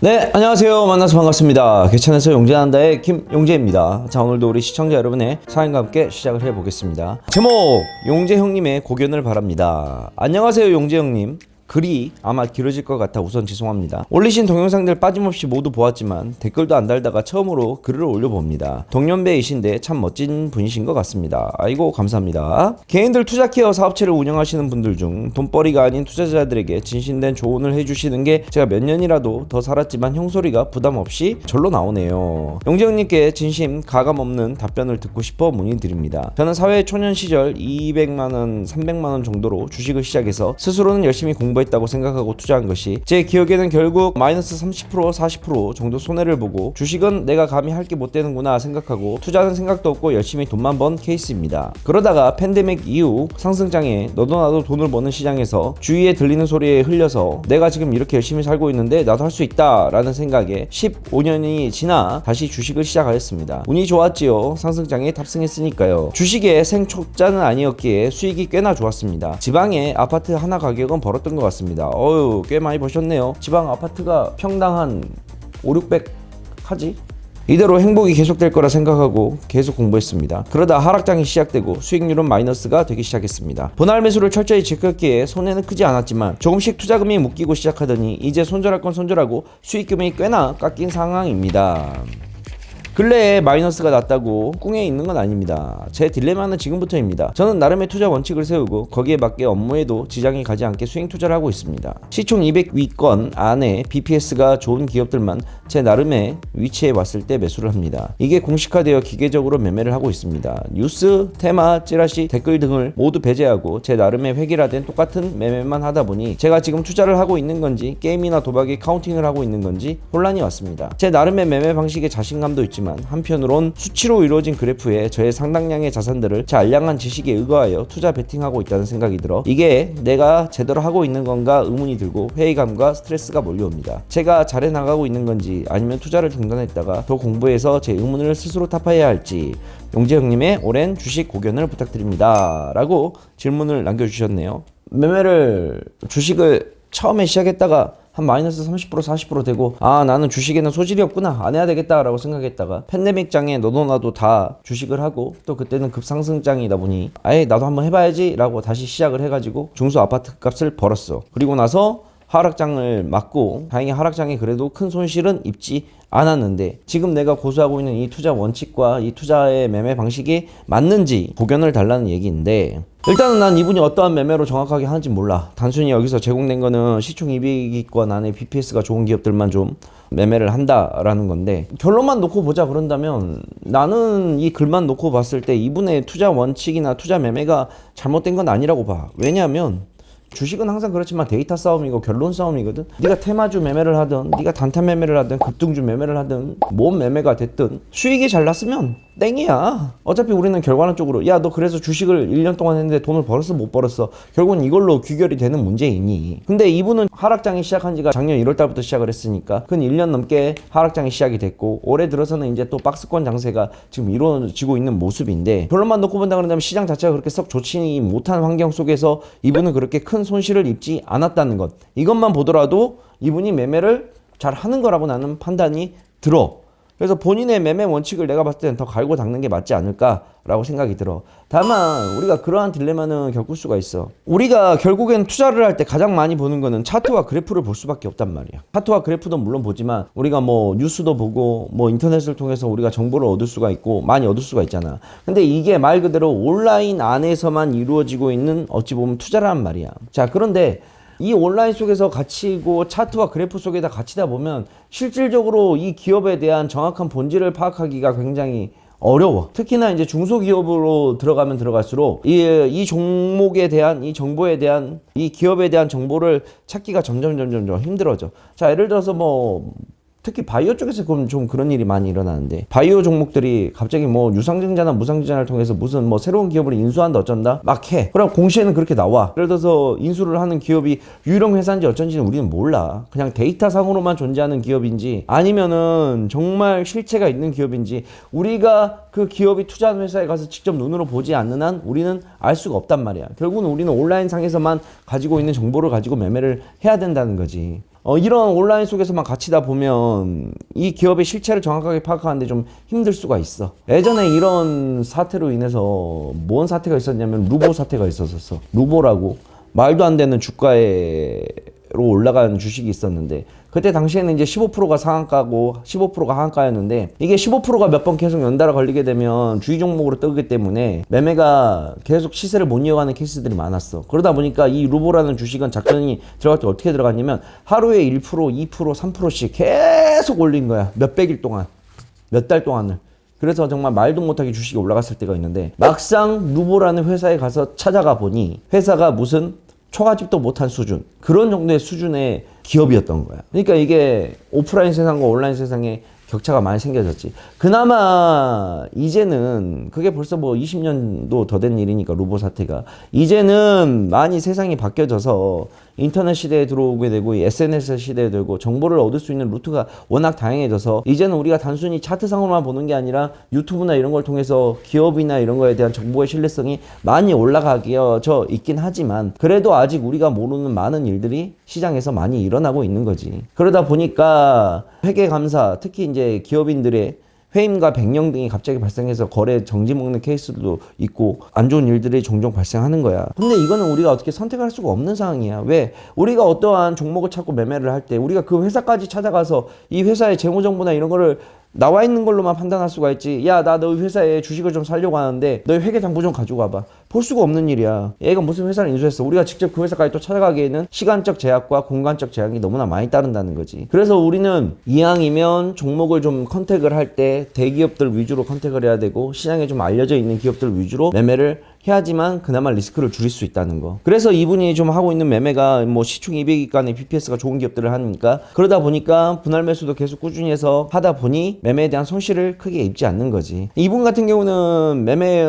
네, 안녕하세요. 만나서 반갑습니다. 개천에서 용재한다의 김용재입니다. 자, 오늘도 우리 시청자 여러분의 사연과 함께 시작을 해보겠습니다. 제목, 용재 형님의 고견을 바랍니다. 안녕하세요, 용재 형님. 글이 아마 길어질 것 같아 우선 죄송합니다. 올리신 동영상들 빠짐없이 모두 보았지만 댓글도 안 달다가 처음으로 글을 올려봅니다. 동년배이신데 참 멋진 분이신 것 같습니다. 아이고 감사합니다. 개인들 투자케어 사업체를 운영하시는 분들 중 돈벌이가 아닌 투자자들에게 진심된 조언을 해주시는 게 제가 몇 년이라도 더 살았지만 형소리가 부담 없이 절로 나오네요. 용재 형님께 진심 가감 없는 답변을 듣고 싶어 문의드립니다. 저는 사회 초년 시절 200만원, 300만원 정도로 주식을 시작해서 스스로는 열심히 공부했다고 생각하고 투자한 것이 제 기억에는 결국 마이너스 30% 40% 정도 손해를 보고 주식은 내가 감히 할 게 못 되는구나 생각하고 투자는 생각도 없고 열심히 돈만 번 케이스입니다. 그러다가 팬데믹 이후 상승장에 너도 나도 돈을 버는 시장에서 주위에 들리는 소리에 흘려서 내가 지금 이렇게 열심히 살고 있는데 나도 할 수 있다 라는 생각에 15년이 지나 다시 주식을 시작하였습니다. 운이 좋았지요. 상승장에 탑승했으니까요. 주식의 생초짜는 아니었기에 수익이 꽤나 좋았습니다. 지방에 아파트 하나 가격은 벌었던 것 같습니다. 어휴, 꽤 많이 버셨네요. 지방 아파트가 평당 한 5, 600 하지? 이대로 행복이 계속될 거라 생각하고 계속 공부했습니다. 그러다 하락장이 시작되고 수익률은 마이너스가 되기 시작했습니다. 분할 매수를 철저히 지켰기에 손해는 크지 않았지만 조금씩 투자금이 묶이고 시작하더니 이제 손절할 건 손절하고 수익금이 꽤나 깎인 상황입니다. 근래에 마이너스가 났다고 꿍에 있는 건 아닙니다. 제 딜레마는 지금부터입니다. 저는 나름의 투자 원칙을 세우고 거기에 맞게 업무에도 지장이 가지 않게 수익 투자를 하고 있습니다. 시총 200위권 안에 BPS가 좋은 기업들만 제 나름의 위치에 왔을 때 매수를 합니다. 이게 공식화되어 기계적으로 매매를 하고 있습니다. 뉴스, 테마, 찌라시, 댓글 등을 모두 배제하고 제 나름의 획일화된 똑같은 매매만 하다 보니 제가 지금 투자를 하고 있는 건지 게임이나 도박에 카운팅을 하고 있는 건지 혼란이 왔습니다. 제 나름의 매매 방식에 자신감도 있지만 한편으론 수치로 이루어진 그래프에 저의 상당량의 자산들을 제 알량한 지식에 의거하여 투자 베팅하고 있다는 생각이 들어 이게 내가 제대로 하고 있는 건가 의문이 들고 회의감과 스트레스가 몰려옵니다. 제가 잘해 나가고 있는 건지 아니면 투자를 중단했다가 더 공부해서 제 의문을 스스로 타파해야 할지 용재 형님의 오랜 주식 고견을 부탁드립니다 라고 질문을 남겨주셨네요. 매매를 주식을 처음에 시작했다가 한 마이너스 30% 40% 되고 아 나는 주식에는 소질이 없구나 안 해야 되겠다 라고 생각했다가 팬데믹 장에 너도 나도 다 주식을 하고 또 그때는 급상승장이다 보니 아예 나도 한번 해봐야지 라고 다시 시작을 해가지고 중소 아파트 값을 벌었어. 그리고 나서 하락장을 맞고 다행히 하락장에 그래도 큰 손실은 입지 않았는데 지금 내가 고수하고 있는 이 투자 원칙과 이 투자의 매매 방식이 맞는지 고견을 달라는 얘기인데 일단은 난 이분이 어떠한 매매로 정확하게 하는지 몰라. 단순히 여기서 제공된 거는 시총 200위권 안에 BPS가 좋은 기업들만 좀 매매를 한다라는 건데 결론만 놓고 보자 그런다면 나는 이 글만 놓고 봤을 때 이분의 투자 원칙이나 투자 매매가 잘못된 건 아니라고 봐. 왜냐하면 주식은 항상 그렇지만 데이터 싸움이고 결론 싸움이거든. 네가 테마주 매매를 하든 네가 단타 매매를 하든 급등주 매매를 하든 뭔 매매가 됐든 수익이 잘 났으면 땡이야. 어차피 우리는 결과론 쪽으로 야 너 그래서 주식을 1년 동안 했는데 돈을 벌었어 못 벌었어 결국은 이걸로 귀결이 되는 문제이니. 근데 이분은 하락장이 시작한 지가 작년 1월달부터 시작을 했으니까 근 1년 넘게 하락장이 시작이 됐고 올해 들어서는 이제 또 박스권 장세가 지금 이루어지고 있는 모습인데 결론만 놓고 본다 그런다면 시장 자체가 그렇게 썩 좋지 못한 환경 속에서 이분은 그렇게 큰 손실을 입지 않았다는 것 이것만 보더라도 이분이 매매를 잘 하는 거라고 나는 판단이 들어. 그래서 본인의 매매 원칙을 내가 봤을 때는 더 갈고 닦는 게 맞지 않을까라고 생각이 들어. 다만 우리가 그러한 딜레마는 겪을 수가 있어. 우리가 결국엔 투자를 할 때 가장 많이 보는 거는 차트와 그래프를 볼 수밖에 없단 말이야. 차트와 그래프도 물론 보지만 우리가 뭐 뉴스도 보고 뭐 인터넷을 통해서 우리가 정보를 얻을 수가 있고 많이 얻을 수가 있잖아. 근데 이게 말 그대로 온라인 안에서만 이루어지고 있는 어찌 보면 투자란 말이야. 자, 그런데 이 온라인 속에서 갇히고 차트와 그래프 속에다 갇히다 보면 실질적으로 이 기업에 대한 정확한 본질을 파악하기가 굉장히 어려워. 특히나 이제 중소기업으로 들어가면 들어갈수록 이 종목에 대한 이 정보에 대한 이 기업에 대한 정보를 찾기가 점점 힘들어져. 자, 예를 들어서 뭐 특히 바이오 쪽에서 좀 그런 일이 많이 일어나는데 바이오 종목들이 갑자기 뭐 유상증자나 무상증자를 통해서 무슨 뭐 새로운 기업을 인수한다 어쩐다 막 해. 그럼 공시에는 그렇게 나와. 예를 들어서 인수를 하는 기업이 유령 회사인지 어쩐지는 우리는 몰라. 그냥 데이터상으로만 존재하는 기업인지 아니면은 정말 실체가 있는 기업인지 우리가 그 기업이 투자한 회사에 가서 직접 눈으로 보지 않는 한 우리는 알 수가 없단 말이야. 결국은 우리는 온라인 상에서만 가지고 있는 정보를 가지고 매매를 해야 된다는 거지. 이런 온라인 속에서만 갇히다 보면 이 기업의 실체를 정확하게 파악하는데 좀 힘들 수가 있어. 예전에 이런 사태로 인해서 뭔 사태가 있었냐면 루보 사태가 있었어. 루보라고 말도 안 되는 주가로 올라간 주식이 있었는데, 그때 당시에는 이제 15%가 상한가고 15%가 하한가였는데, 이게 15%가 몇 번 계속 연달아 걸리게 되면 주의 종목으로 뜨기 때문에 매매가 계속 시세를 못 이어가는 케이스들이 많았어. 그러다 보니까 이 루보라는 주식은 작전이 들어갈 때 어떻게 들어갔냐면 하루에 1%, 2%, 3%씩 계속 올린 거야. 몇백일 동안, 몇 달 동안을. 그래서 정말 말도 못하게 주식이 올라갔을 때가 있는데, 막상 루보라는 회사에 가서 찾아가 보니 회사가 무슨 초가집도 못한 수준, 그런 정도의 수준의 기업이었던 거야. 그러니까 이게 오프라인 세상과 온라인 세상에 격차가 많이 생겨졌지. 그나마 이제는 그게 벌써 뭐 20년도 더 된 일이니까, 루보 사태가 이제는 많이 세상이 바뀌어져서 인터넷 시대에 들어오게 되고 SNS 시대에 들고 정보를 얻을 수 있는 루트가 워낙 다양해져서 이제는 우리가 단순히 차트상으로만 보는 게 아니라 유튜브나 이런 걸 통해서 기업이나 이런 거에 대한 정보의 신뢰성이 많이 올라가져 있긴 하지만, 그래도 아직 우리가 모르는 많은 일들이 시장에서 많이 일어나고 있는 거지. 그러다 보니까 회계 감사, 특히 이제 기업인들의 회임과 백령 등이 갑자기 발생해서 거래 정지 먹는 케이스도 있고 안 좋은 일들이 종종 발생하는 거야. 근데 이거는 우리가 어떻게 선택할 수가 없는 상황이야. 왜? 우리가 어떠한 종목을 찾고 매매를 할 때 우리가 그 회사까지 찾아가서 이 회사의 재무 정보나 이런 거를 나와 있는 걸로만 판단할 수가 있지. 야, 나 너 회사에 주식을 좀 살려고 하는데 너희 회계장부 좀 가지고 와봐. 볼 수가 없는 일이야. 얘가 무슨 회사를 인수했어. 우리가 직접 그 회사까지 또 찾아가기에는 시간적 제약과 공간적 제약이 너무나 많이 따른다는 거지. 그래서 우리는 이왕이면 종목을 좀 컨택을 할 때 대기업들 위주로 컨택을 해야 되고 시장에 좀 알려져 있는 기업들 위주로 매매를 해야지만 그나마 리스크를 줄일 수 있다는 거. 그래서 이분이 좀 하고 있는 매매가 뭐 시총 200위권의 BPS가 좋은 기업들을 하니까, 그러다 보니까 분할 매수도 계속 꾸준히 해서 하다 보니 매매에 대한 손실을 크게 입지 않는 거지. 이분 같은 경우는 매매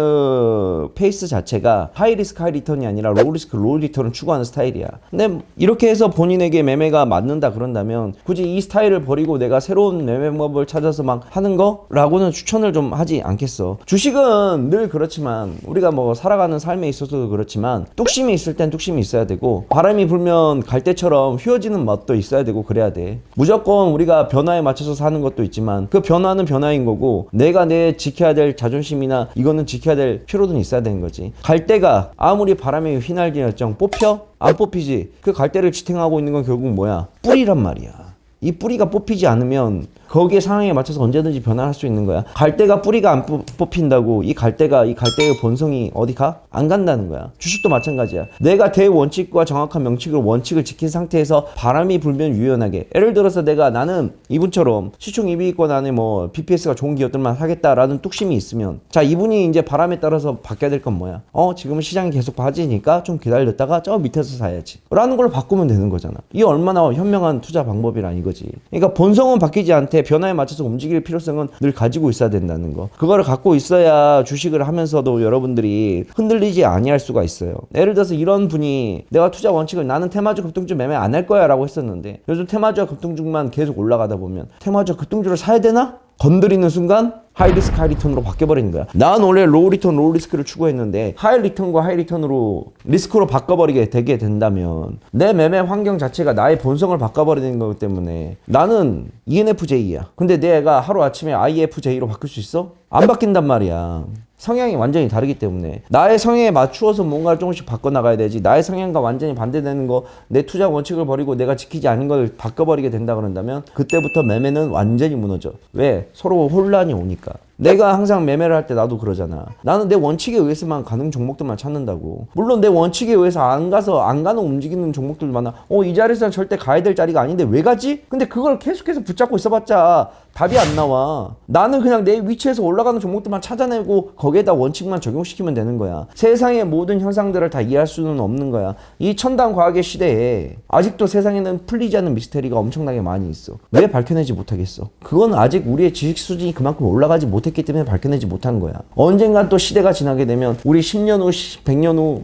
페이스 자체가 하이 리스크 하이 리턴이 아니라 로우 리스크 로우 리턴을 추구하는 스타일이야. 근데 이렇게 해서 본인에게 매매가 맞는다 그런다면 굳이 이 스타일을 버리고 내가 새로운 매매 방법을 찾아서 막 하는 거라고는 추천을 좀 하지 않겠어. 주식은 늘 그렇지만, 우리가 뭐 살아가는 삶에 있어서도 그렇지만 뚝심이 있을 땐 뚝심이 있어야 되고, 바람이 불면 갈대처럼 휘어지는 맛도 있어야 되고 그래야 돼. 무조건 우리가 변화에 맞춰서 사는 것도 있지만 그 변화는 변화인 거고, 내가 내 지켜야 될 자존심이나 이거는 지켜야 될 필요는 있어야 되는 거지. 갈대가 아무리 바람에 휘날리는 뽑혀? 안 뽑히지. 그 갈대를 지탱하고 있는 건 결국 뭐야? 뿌리란 말이야. 이 뿌리가 뽑히지 않으면 거기에 상황에 맞춰서 언제든지 변화할 수 있는 거야. 갈대가 뿌리가 안 뽑힌다고 이 갈대의 본성이 어디 가? 안 간다는 거야. 주식도 마찬가지야. 내가 대원칙과 정확한 원칙을 지킨 상태에서 바람이 불면 유연하게, 예를 들어서 나는 이분처럼 시총 200위권 안에 뭐 BPS가 좋은 기업들만 하겠다라는 뚝심이 있으면, 자, 이분이 이제 바람에 따라서 바뀌어야 될 건 뭐야? 지금은 시장이 계속 빠지니까 좀 기다렸다가 저 밑에서 사야지 라는 걸로 바꾸면 되는 거잖아. 이게 얼마나 현명한 투자 방법이란 이거지. 그러니까 본성은 바뀌지 않대. 변화에 맞춰서 움직일 필요성은 늘 가지고 있어야 된다는 거. 그거를 갖고 있어야 주식을 하면서도 여러분들이 흔들리지 아니할 수가 있어요. 예를 들어서 이런 분이 내가 투자 원칙을 나는 테마주 급등주 매매 안 할 거야 라고 했었는데, 요즘 테마주와 급등주만 계속 올라가다 보면 테마주와 급등주를 사야 되나? 건드리는 순간 하이 리스크 하이 리턴으로 바뀌어버리는 거야. 난 원래 로우 리턴 로우 리스크를 추구했는데 하이 리턴과 하이 리턴으로 리스크로 바꿔버리게 되게 된다면 내 매매 환경 자체가 나의 본성을 바꿔버리는 거기 때문에 나는 ENFJ야. 근데 내가 하루아침에 IFJ로 바뀔 수 있어? 안 바뀐단 말이야. 성향이 완전히 다르기 때문에 나의 성향에 맞추어서 뭔가를 조금씩 바꿔나가야 되지, 나의 성향과 완전히 반대되는 거, 내 투자 원칙을 버리고 내가 지키지 않은 걸 바꿔버리게 된다 그런다면 그때부터 매매는 완전히 무너져. 왜? 서로 혼란이 오니까. 내가 항상 매매를 할 때 나도 그러잖아. 나는 내 원칙에 의해서만 가는 종목들만 찾는다고. 물론 내 원칙에 의해서 안 가는 움직이는 종목들도 많아. 이 자리에서는 절대 가야 될 자리가 아닌데 왜 가지? 근데 그걸 계속해서 붙잡고 있어봤자 답이 안 나와. 나는 그냥 내 위치에서 올라가는 종목들만 찾아내고 거기에다 원칙만 적용시키면 되는 거야. 세상의 모든 현상들을 다 이해할 수는 없는 거야. 이 첨단 과학의 시대에 아직도 세상에는 풀리지 않는 미스테리가 엄청나게 많이 있어. 왜 밝혀내지 못하겠어? 그건 아직 우리의 지식 수준이 그만큼 올라가지 못했기 때문에 밝혀내지 못한 거야. 언젠간 또 시대가 지나게 되면 우리 10년 후, 100년 후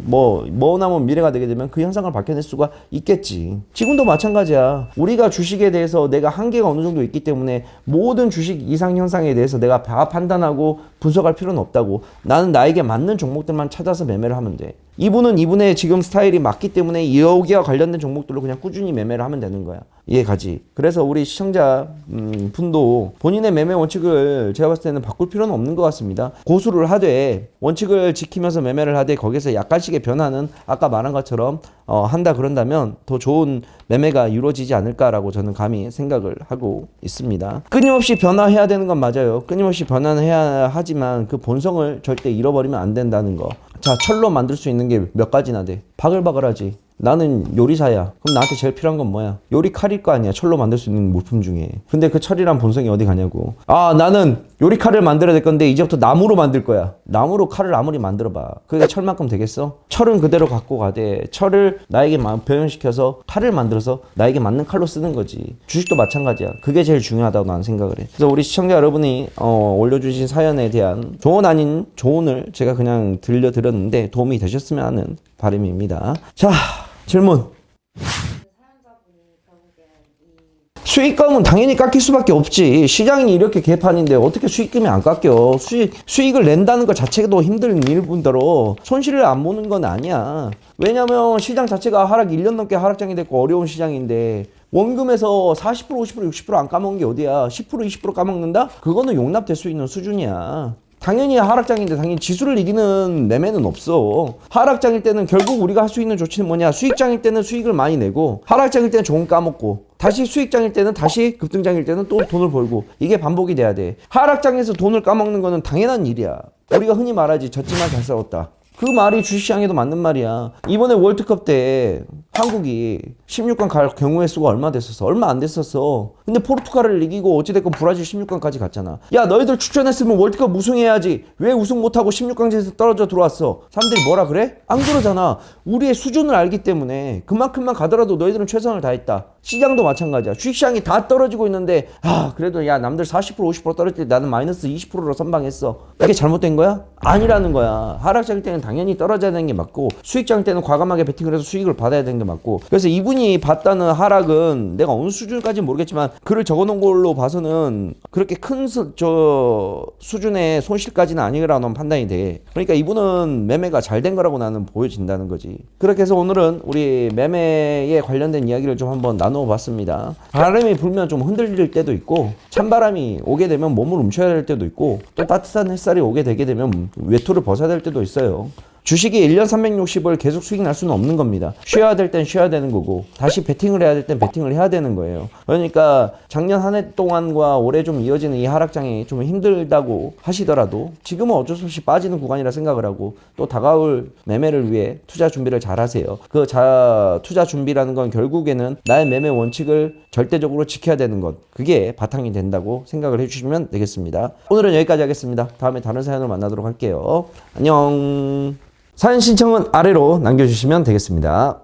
머나먼 미래가 되게 되면 그 현상을 밝혀낼 수가 있겠지. 지금도 마찬가지야. 우리가 주식에 대해서 내가 한계가 어느 정도 있기 때문에 모든 주식 이상 현상에 대해서 내가 다 판단하고 분석할 필요는 없다고. 나는 나에게 맞는 종목들만 찾아서 매매를 하면 돼. 이분은 이분의 지금 스타일이 맞기 때문에 여기와 관련된 종목들로 그냥 꾸준히 매매를 하면 되는 거야. 이해가지? 그래서 우리 시청자 분도 본인의 매매 원칙을 제가 봤을 때는 바꿀 필요는 없는 것 같습니다. 고수를 하되 원칙을 지키면서 매매를 하되 거기서 약간씩의 변화는 아까 말한 것처럼 한다 그런다면 더 좋은 매매가 이루어지지 않을까라고 저는 감히 생각을 하고 있습니다. 끊임없이 변화해야 되는 건 맞아요. 끊임없이 변화는 해야 하지만 그 본성을 절대 잃어버리면 안 된다는 거. 자, 철로 만들 수 있는 게 몇 가지나 돼. 바글바글하지. 나는 요리사야. 그럼 나한테 제일 필요한 건 뭐야? 요리 칼일 거 아니야. 철로 만들 수 있는 물품 중에. 근데 그 철이란 본성이 어디 가냐고. 아, 나는 요리 칼을 만들어야 될 건데 이제부터 나무로 만들 거야. 나무로 칼을 아무리 만들어봐. 그게 철만큼 되겠어? 철은 그대로 갖고 가되 철을 나에게 변형시켜서 칼을 만들어서 나에게 맞는 칼로 쓰는 거지. 주식도 마찬가지야. 그게 제일 중요하다고 나는 생각을 해. 그래서 우리 시청자 여러분이 올려주신 사연에 대한 조언 아닌 조언을 제가 그냥 들려드렸는데 도움이 되셨으면 하는 바람입니다. 자, 질문. 수익금은 당연히 깎일 수밖에 없지. 시장이 이렇게 개판인데 어떻게 수익금이 안 깎여. 수익을 낸다는 것 자체도 힘든 일분더러 손실을 안 보는 건 아니야. 왜냐면 시장 자체가 1년 넘게 하락장이 됐고 어려운 시장인데 원금에서 40%, 50%, 60%안 까먹은 게 어디야. 10%, 20% 까먹는다? 그거는 용납될 수 있는 수준이야. 당연히 하락장인데 당연히 지수를 이기는 매매는 없어. 하락장일 때는 결국 우리가 할 수 있는 조치는 뭐냐. 수익장일 때는 수익을 많이 내고 하락장일 때는 조금 까먹고 다시 수익장일 때는 다시 급등장일 때는 또 돈을 벌고 이게 반복이 돼야 돼. 하락장에서 돈을 까먹는 거는 당연한 일이야. 우리가 흔히 말하지 졌지만 잘 싸웠다. 그 말이 주식시장에도 맞는 말이야. 이번에 월드컵 때 한국이 16강 갈 경우의 수가 얼마 됐었어? 얼마 안 됐었어. 근데 포르투갈을 이기고 어찌됐건 브라질 16강까지 갔잖아. 야, 너희들 출전했으면 월드컵 우승해야지. 왜 우승 못하고 16강에서 떨어져 들어왔어? 사람들이 뭐라 그래? 안 그러잖아. 우리의 수준을 알기 때문에 그만큼만 가더라도 너희들은 최선을 다했다. 시장도 마찬가지야. 주식시장이 다 떨어지고 있는데 그래도 야 남들 40% 50% 떨어질 때 나는 마이너스 20%로 선방했어. 이게 잘못된 거야? 아니라는 거야. 하락장일 때는 당연히 떨어져야 되는 게 맞고 수익장 때는 과감하게 베팅을 해서 수익을 받아야 되는 게 맞고. 그래서 이분이 봤다는 하락은 내가 어느 수준까지는 모르겠지만 글을 적어놓은 걸로 봐서는 그렇게 큰 수준의 손실까지는 아니라는 판단이 돼. 그러니까 이분은 매매가 잘 된 거라고 나는 보여진다는 거지. 그렇게 해서 오늘은 우리 매매에 관련된 이야기를 좀 한번 나눠봤습니다. 바람이 불면 좀 흔들릴 때도 있고 찬바람이 오게 되면 몸을 움켜야 될 때도 있고 또 따뜻한 햇살이 오게 되게 되면 외투를 벗어야 될 때도 있어요. 주식이 1년 360을 계속 수익 날 수는 없는 겁니다. 쉬어야 될 땐 쉬어야 되는 거고 다시 베팅을 해야 될 땐 베팅을 해야 되는 거예요. 그러니까 작년 한 해 동안과 올해 좀 이어지는 이 하락장이 좀 힘들다고 하시더라도 지금은 어쩔 수 없이 빠지는 구간이라 생각을 하고 또 다가올 매매를 위해 투자 준비를 잘 하세요. 투자 준비라는 건 결국에는 나의 매매 원칙을 절대적으로 지켜야 되는 것, 그게 바탕이 된다고 생각을 해주시면 되겠습니다. 오늘은 여기까지 하겠습니다. 다음에 다른 사연으로 만나도록 할게요. 안녕. 사연 신청은 아래로 남겨주시면 되겠습니다.